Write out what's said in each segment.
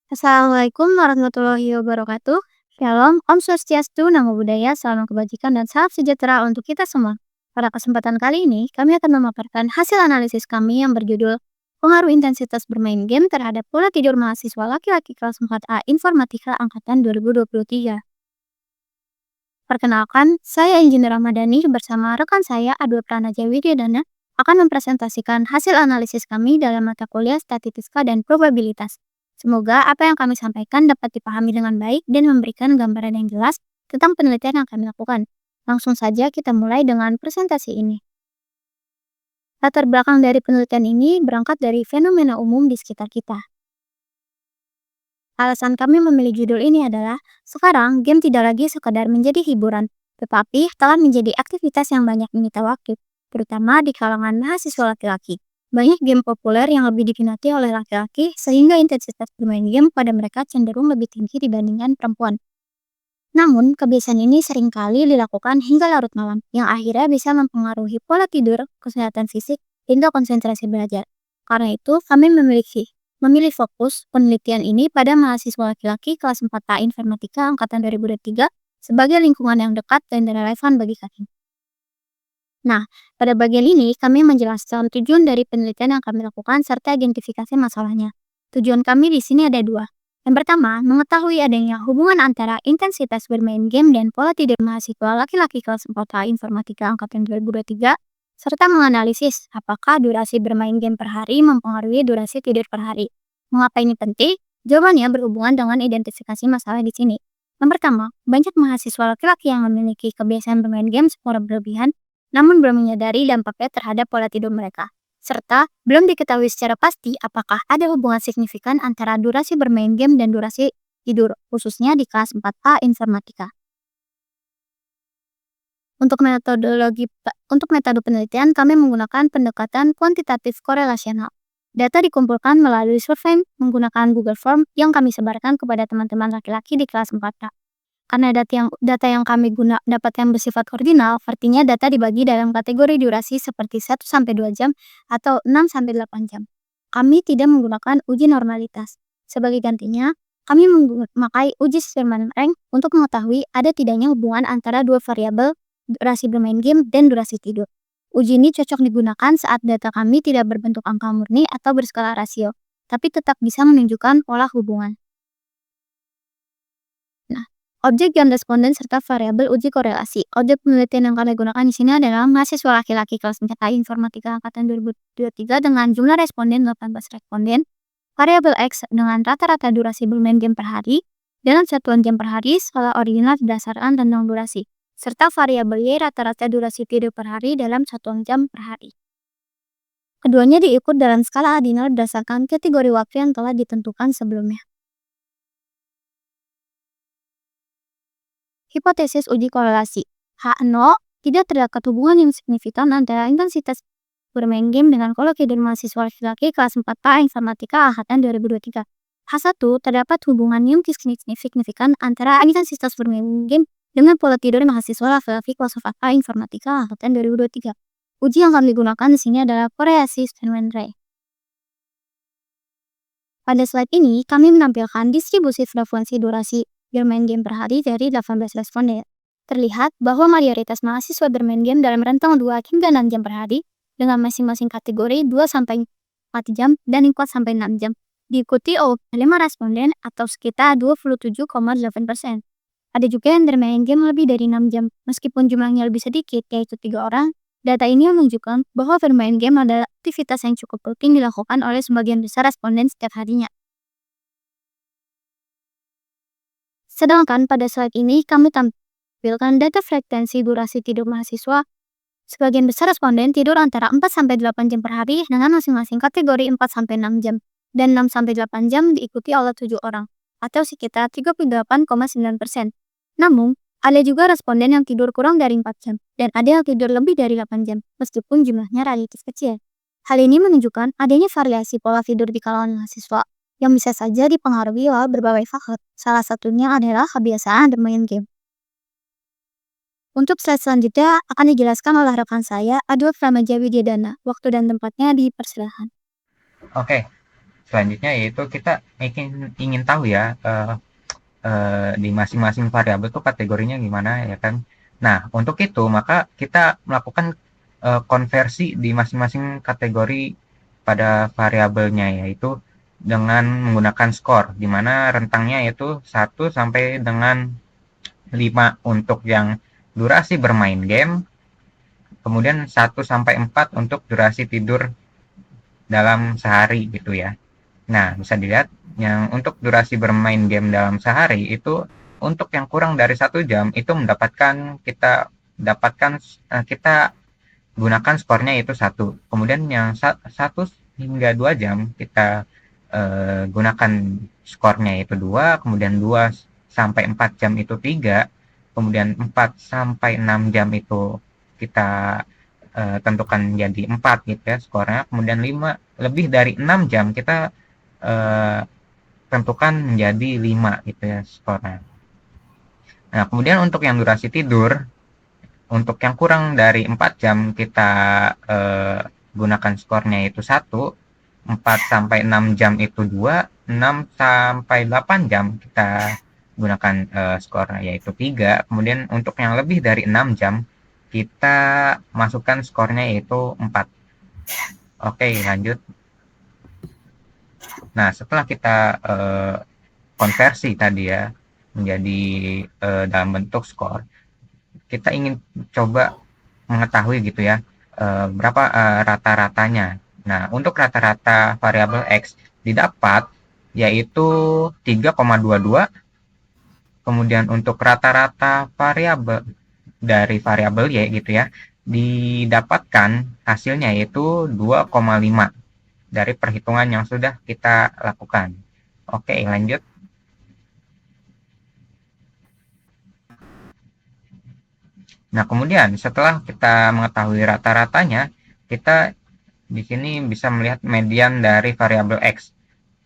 Assalamualaikum warahmatullahi wabarakatuh. Shalom, Om Swastiastu, Namo Buddhaya, salam kebajikan dan salam sejahtera untuk kita semua. Pada kesempatan kali ini, kami akan memaparkan hasil analisis kami yang berjudul Pengaruh Intensitas Bermain Game Terhadap Pola Tidur Mahasiswa Laki-laki Kelas 4A Informatika Angkatan 2023. Perkenalkan, saya Engineer Ramadhani bersama rekan saya Adwa Pranaja Widyadana akan mempresentasikan hasil analisis kami dalam mata kuliah Statistika dan Probabilitas. Semoga apa yang kami sampaikan dapat dipahami dengan baik dan memberikan gambaran yang jelas tentang penelitian yang kami lakukan. Langsung saja kita mulai dengan presentasi ini. Latar belakang dari penelitian ini berangkat dari fenomena umum di sekitar kita. Alasan kami memilih judul ini adalah, sekarang game tidak lagi sekadar menjadi hiburan, tetapi telah menjadi aktivitas yang banyak menyita waktu, terutama di kalangan mahasiswa laki-laki. Banyak game populer yang lebih diminati oleh laki-laki, sehingga intensitas bermain game pada mereka cenderung lebih tinggi dibandingkan perempuan. Namun, kebiasaan ini seringkali dilakukan hingga larut malam, yang akhirnya bisa mempengaruhi pola tidur, kesehatan fisik, hingga konsentrasi belajar. Karena itu, kami memilih fokus penelitian ini pada mahasiswa laki-laki kelas 4A Informatika Angkatan 2023 sebagai lingkungan yang dekat dan relevan bagi kami. Nah, pada bagian ini kami menjelaskan tujuan dari penelitian yang kami lakukan serta identifikasi masalahnya. Tujuan kami di sini ada dua. Yang pertama, mengetahui adanya hubungan antara intensitas bermain game dan pola tidur mahasiswa laki-laki kelas 4A Informatika Angkatan 2023, serta menganalisis apakah durasi bermain game per hari mempengaruhi durasi tidur per hari. Mengapa ini penting? Jawabannya berhubungan dengan identifikasi masalah di sini. Yang pertama, banyak mahasiswa laki-laki yang memiliki kebiasaan bermain game secara berlebihan namun belum menyadari dampaknya terhadap pola tidur mereka. Serta, belum diketahui secara pasti apakah ada hubungan signifikan antara durasi bermain game dan durasi tidur, khususnya di kelas 4A Informatika. Untuk metode penelitian, kami menggunakan pendekatan kuantitatif korelasional. Data dikumpulkan melalui survei menggunakan Google Form yang kami sebarkan kepada teman-teman laki-laki di kelas 4A. Karena data yang kami dapatkan bersifat ordinal, artinya data dibagi dalam kategori durasi seperti 1-2 jam atau 6-8 jam. Kami tidak menggunakan uji normalitas. Sebagai gantinya, kami memakai uji Spearman Rank untuk mengetahui ada tidaknya hubungan antara dua variabel durasi bermain game dan durasi tidur. Uji ini cocok digunakan saat data kami tidak berbentuk angka murni atau berskala rasio, tapi tetap bisa menunjukkan pola hubungan. Objek dan responden serta variabel uji korelasi. Objek penelitian yang kami gunakan di sini adalah mahasiswa laki-laki kelas 4A Informatika Angkatan 2023 dengan jumlah responden 18 responden, variabel X dengan rata-rata durasi bermain game per hari, dalam satuan jam per hari, skala ordinal berdasarkan rentang durasi, serta variabel Y rata-rata durasi tidur per hari dalam satuan jam per hari. Keduanya diikut dalam skala ordinal berdasarkan kategori waktu yang telah ditentukan sebelumnya. Hipotesis uji korelasi. H0, tidak terdapat hubungan yang signifikan antara intensitas bermain game dengan pola tidur mahasiswa laki-laki kelas 4A Informatika Angkatan 2023. H1, terdapat hubungan yang signifikan antara intensitas bermain game dengan pola tidur mahasiswa laki-laki kelas 4A Informatika Angkatan 2023. Uji yang kami gunakan di sini adalah korelasi Spearman-Rank. Pada slide ini, kami menampilkan distribusi frekuensi durasi bermain game per hari dari 18 responden. Terlihat bahwa mayoritas mahasiswa bermain game dalam rentang 2 hingga 6 jam per hari dengan masing-masing kategori 2-4 jam dan 4-6 jam. Diikuti oleh 5 responden atau sekitar 27,8%. Ada juga yang bermain game lebih dari 6 jam. Meskipun jumlahnya lebih sedikit, yaitu 3 orang, data ini menunjukkan bahwa bermain game adalah aktivitas yang cukup rutin dilakukan oleh sebagian besar responden setiap harinya. Sedangkan pada slide ini kami tampilkan data frekuensi durasi tidur mahasiswa. Sebagian besar responden tidur antara 4-8 jam per hari dengan masing-masing kategori 4-6 jam dan 6-8 jam diikuti oleh 7 orang atau sekitar 38,9%. Namun, ada juga responden yang tidur kurang dari 4 jam dan ada yang tidur lebih dari 8 jam meskipun jumlahnya relatif kecil. Hal ini menunjukkan adanya variasi pola tidur di kalangan mahasiswa yang bisa saja dipengaruhi oleh berbagai faktor. Salah satunya adalah kebiasaan bermain game. Untuk slide selanjutnya akan dijelaskan oleh rekan saya, Adwa Pranaja Widyadana. Waktu dan tempatnya dipersilahkan. Oke, selanjutnya yaitu kita ingin tahu ya, di masing-masing variabel tuh kategorinya gimana ya kan. Nah, untuk itu maka kita melakukan konversi di masing-masing kategori pada variabelnya, yaitu dengan menggunakan skor, di mana rentangnya yaitu 1 sampai dengan 5 untuk yang durasi bermain game, kemudian 1 sampai 4 untuk durasi tidur dalam sehari gitu ya. Nah, bisa dilihat yang untuk durasi bermain game dalam sehari itu untuk yang kurang dari 1 jam itu kita gunakan skornya itu 1. Kemudian yang 1 hingga 2 jam kita gunakan skornya itu 2. Kemudian 2 sampai 4 jam itu 3. Kemudian 4 sampai 6 jam itu kita tentukan jadi 4 gitu ya skornya. Kemudian 5 lebih dari 6 jam kita eh, tentukan menjadi 5 gitu ya skornya. Nah, kemudian untuk yang durasi tidur, untuk yang kurang dari 4 jam kita gunakan skornya itu 1, 4 sampai 6 jam itu 2, 6 sampai 8 jam kita gunakan skornya yaitu 3. Kemudian untuk yang lebih dari 6 jam kita masukkan skornya yaitu 4. Oke, lanjut. Nah, setelah kita konversi tadi ya menjadi dalam bentuk skor, kita ingin coba mengetahui gitu ya berapa rata-ratanya. Nah, untuk rata-rata variabel X didapat yaitu 3,22. Kemudian untuk rata-rata variabel dari variabel Y gitu ya, didapatkan hasilnya yaitu 2,5 dari perhitungan yang sudah kita lakukan. Oke, lanjut. Nah, kemudian setelah kita mengetahui rata-ratanya, kita di sini bisa melihat median dari variabel X.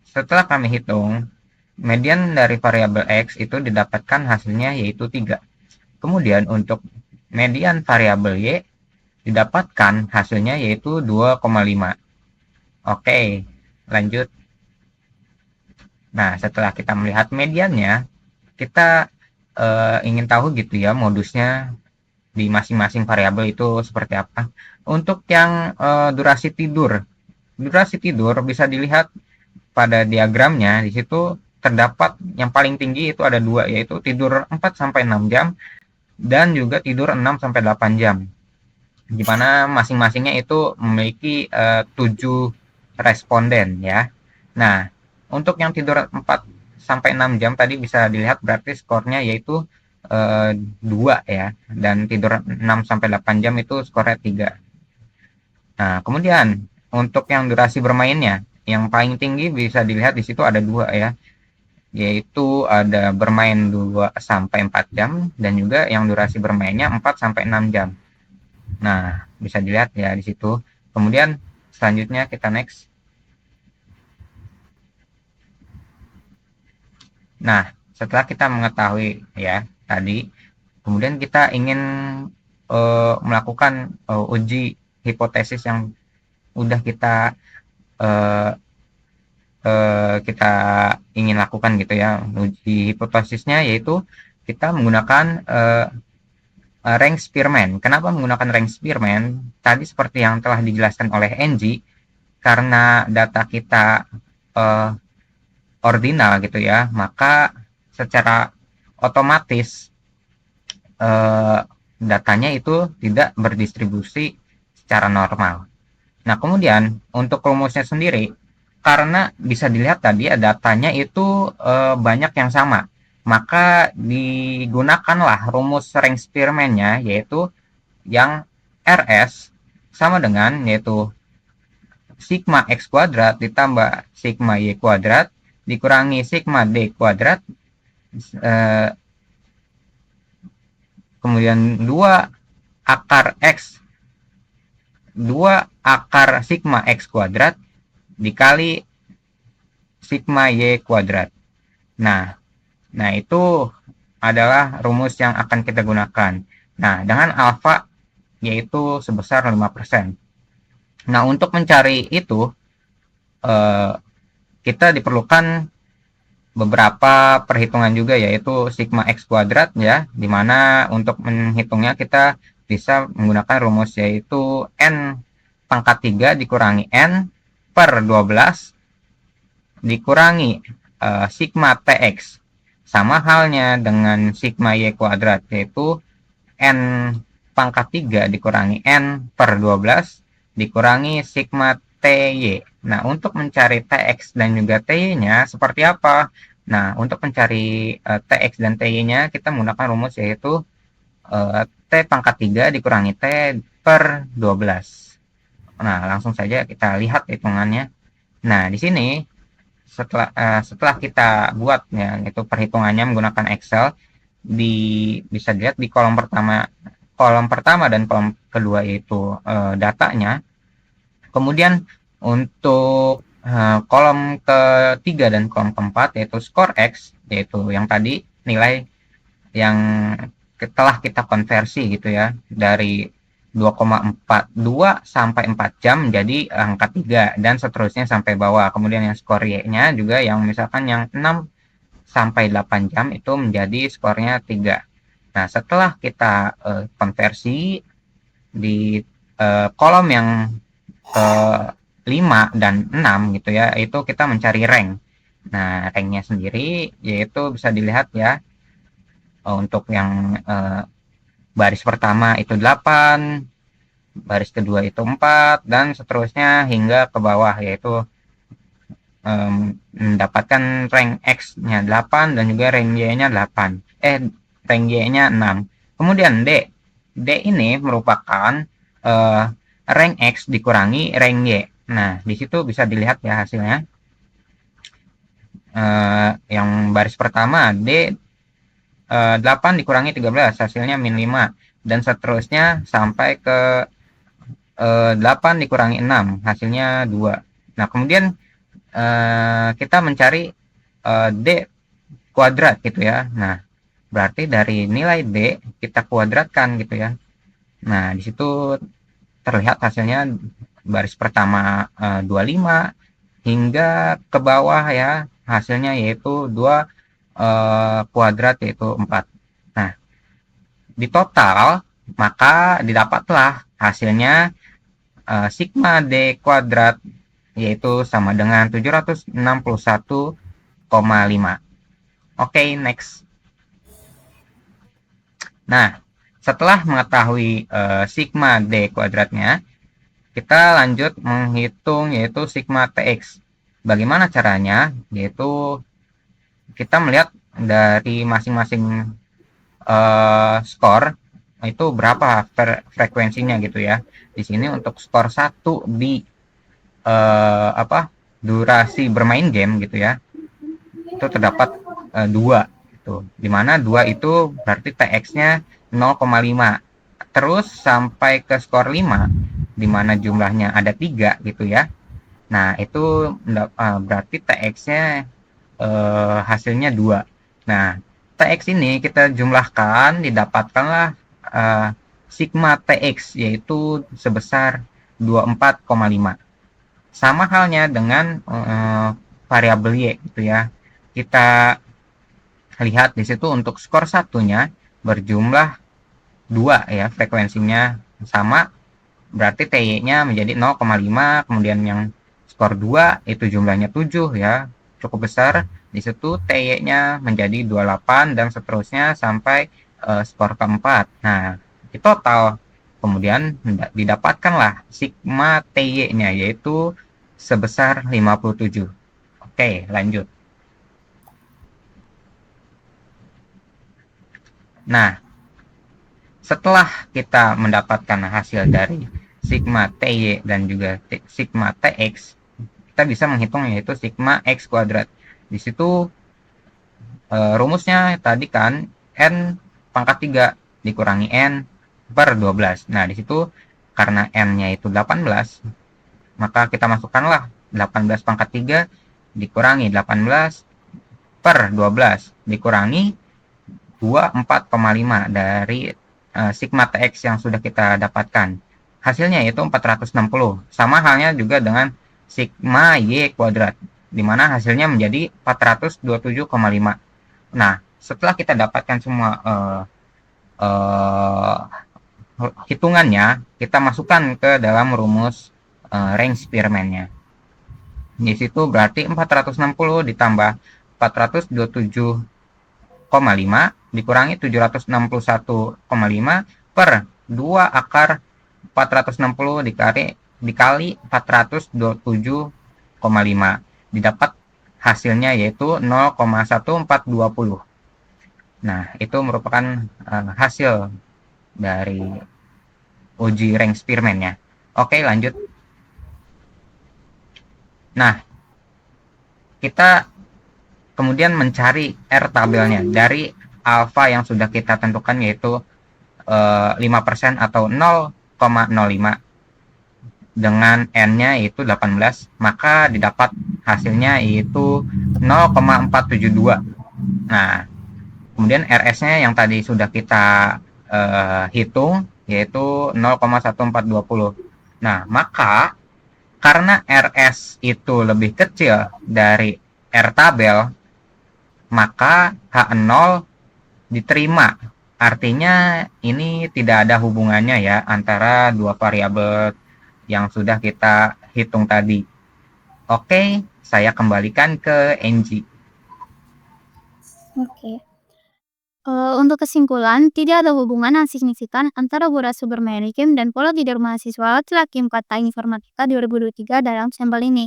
Setelah kami hitung, median dari variabel X itu didapatkan hasilnya yaitu 3. Kemudian untuk median variabel Y didapatkan hasilnya yaitu 2,5. Oke, lanjut. Nah, setelah kita melihat mediannya, kita ingin tahu gitu ya modusnya di masing-masing variabel itu seperti apa. Untuk yang durasi tidur bisa dilihat pada diagramnya. Di situ terdapat yang paling tinggi itu ada 2, yaitu tidur 4 sampai 6 jam dan juga tidur 6 sampai 8 jam. Di mana masing-masingnya itu memiliki 7 responden ya. Nah, untuk yang tidur 4 sampai 6 jam tadi bisa dilihat berarti skornya yaitu 2 ya, dan tidur 6 sampai 8 jam itu skornya 3. Nah, kemudian untuk yang durasi bermainnya, yang paling tinggi bisa dilihat di situ ada 2 ya, yaitu ada bermain 2 sampai 4 jam dan juga yang durasi bermainnya 4 sampai 6 jam. Nah, bisa dilihat ya di situ. Kemudian selanjutnya kita next. Nah, setelah kita mengetahui ya tadi, kemudian kita ingin melakukan uji hipotesis yang udah eh, kita ingin lakukan gitu ya. Uji hipotesisnya yaitu kita menggunakan rank Spearman. Kenapa menggunakan rank Spearman? Tadi seperti yang telah dijelaskan oleh Angie, karena data kita ordinal gitu ya, maka secara otomatis datanya itu tidak berdistribusi secara normal. Nah, kemudian untuk rumusnya sendiri, karena bisa dilihat tadi ya datanya itu banyak yang sama, maka digunakanlah rumus rank Spearman-nya yaitu yang RS sama dengan yaitu sigma X kuadrat ditambah sigma Y kuadrat dikurangi sigma D kuadrat eh, kemudian 2 akar X 2 akar sigma X kuadrat dikali sigma Y kuadrat. Nah itu adalah rumus yang akan kita gunakan. Nah, dengan alfa yaitu sebesar 5%. Nah, untuk mencari itu, eh, kita diperlukan beberapa perhitungan juga, yaitu sigma x kuadrat ya, dimana untuk menghitungnya kita bisa menggunakan rumus, yaitu n pangkat 3 dikurangi n per 12 dikurangi sigma tx, sama halnya dengan sigma y kuadrat, yaitu n pangkat 3 dikurangi n per 12 dikurangi sigma ty. Nah, untuk mencari tx dan juga ty-nya seperti apa? Nah, untuk mencari tx dan ty-nya kita menggunakan rumus, yaitu t pangkat 3 dikurangi t per 12. Nah, langsung saja kita lihat hitungannya. Nah, di sini setelah kita buat ya, itu perhitungannya menggunakan Excel, bisa dilihat di kolom pertama dan kolom kedua itu datanya. Kemudian untuk kolom ketiga dan kolom keempat, yaitu skor X, yaitu yang tadi nilai yang telah kita konversi gitu ya, dari 2,42 sampai 4 jam jadi angka 3 dan seterusnya sampai bawah. Kemudian yang skor Y-nya juga yang misalkan yang 6 sampai 8 jam itu menjadi skornya 3. Nah, setelah kita konversi di kolom yang ke 5 dan 6 gitu ya, itu kita mencari rank. Nah, ranknya sendiri yaitu bisa dilihat ya, untuk yang baris pertama itu 8, baris kedua itu 4, dan seterusnya hingga ke bawah, yaitu mendapatkan rank X-nya 8 dan juga rank Y-nya 8. Rank Y-nya 6. Kemudian D. D ini merupakan rank X dikurangi rank Y. Nah, di situ bisa dilihat ya hasilnya. Yang baris pertama D 8 dikurangi 13, hasilnya min 5, dan seterusnya sampai ke 8 dikurangi 6, hasilnya 2. Nah, kemudian kita mencari D kuadrat gitu ya. Nah, berarti dari nilai D kita kuadratkan gitu ya. Nah, di situ terlihat hasilnya baris pertama 25 hingga ke bawah ya, hasilnya yaitu 2 kuadrat yaitu 4. Nah, di total maka didapatlah hasilnya sigma D kuadrat, yaitu sama dengan 761,5. Oke, next. Nah, setelah mengetahui sigma D kuadratnya, kita lanjut menghitung yaitu sigma TX. Bagaimana caranya? Yaitu kita melihat dari masing-masing skor itu berapa frekuensinya gitu ya. Di sini untuk skor 1 di durasi bermain game gitu ya, itu terdapat 2 gitu. Dimana 2 itu berarti TX-nya 0,5. Terus sampai ke skor 5 dimana jumlahnya ada 3 gitu ya. Nah, itu berarti TX-nya hasilnya 2. Nah, TX ini kita jumlahkan, didapatkanlah sigma TX, yaitu sebesar 24,5. Sama halnya dengan variabel Y gitu ya. Kita lihat di situ untuk skor satunya berjumlah 2 ya, frekuensinya sama, berarti TY-nya menjadi 0,5. Kemudian yang skor 2 itu jumlahnya 7 ya, cukup besar. Di situ TY-nya menjadi 28 dan seterusnya sampai skor keempat. Nah, di total kemudian didapatkanlah sigma TY-nya yaitu sebesar 57. Oke, lanjut. Nah, setelah kita mendapatkan hasil dari sigma TY dan juga sigma TX, kita bisa menghitung yaitu sigma X kuadrat. Di situ rumusnya tadi kan N pangkat 3 dikurangi N per 12. Nah, di situ karena N-nya itu 18, maka kita masukkanlah 18 pangkat 3 dikurangi 18 per 12 dikurangi 24,5 dari sigma TX yang sudah kita dapatkan. Hasilnya yaitu 460. Sama halnya juga dengan sigma Y kuadrat. di mana hasilnya menjadi 427,5. Nah, setelah kita dapatkan semua hitungannya, kita masukkan ke dalam rumus range Spearman-nya. Di situ berarti 460 ditambah 427,5 dikurangi 761,5 per 2 akar 460 dikali 427,5. Didapat hasilnya yaitu 0,1420. Nah, itu merupakan hasil dari uji range Spearman-nya. Oke, lanjut. Nah, kita kemudian mencari R tabelnya dari alfa yang sudah kita tentukan yaitu 5% atau 0,05 dengan N-nya itu 18, maka didapat hasilnya yaitu 0,472. Nah, kemudian RS-nya yang tadi sudah kita hitung yaitu 0,1420. Nah, maka karena RS itu lebih kecil dari R tabel, maka H0 diterima. Artinya ini tidak ada hubungannya ya antara dua variabel yang sudah kita hitung tadi. Oke, saya kembalikan ke Angie. Oke. Untuk kesimpulan, tidak ada hubungan yang signifikan antara durasi bermain game dan pola tidur mahasiswa laki-laki 4 tahun informatika 2023 dalam sampel ini.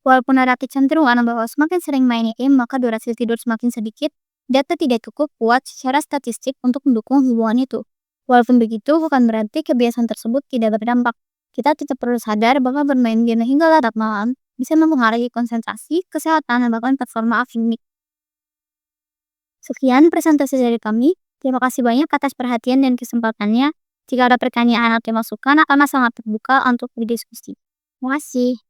Walaupun ada kecenderungan bahwa semakin sering main game, maka durasi tidur semakin sedikit, data tidak cukup kuat secara statistik untuk mendukung hubungan itu. Walaupun begitu, bukan berarti kebiasaan tersebut tidak berdampak. Kita tetap perlu sadar bahwa bermain game hingga larut malam bisa mempengaruhi konsentrasi, kesehatan, dan bahkan performa akademik. Sekian presentasi dari kami. Terima kasih banyak atas perhatian dan kesempatannya. Jika ada pertanyaan atau masukan, akan sangat terbuka untuk berdiskusi. Terima kasih.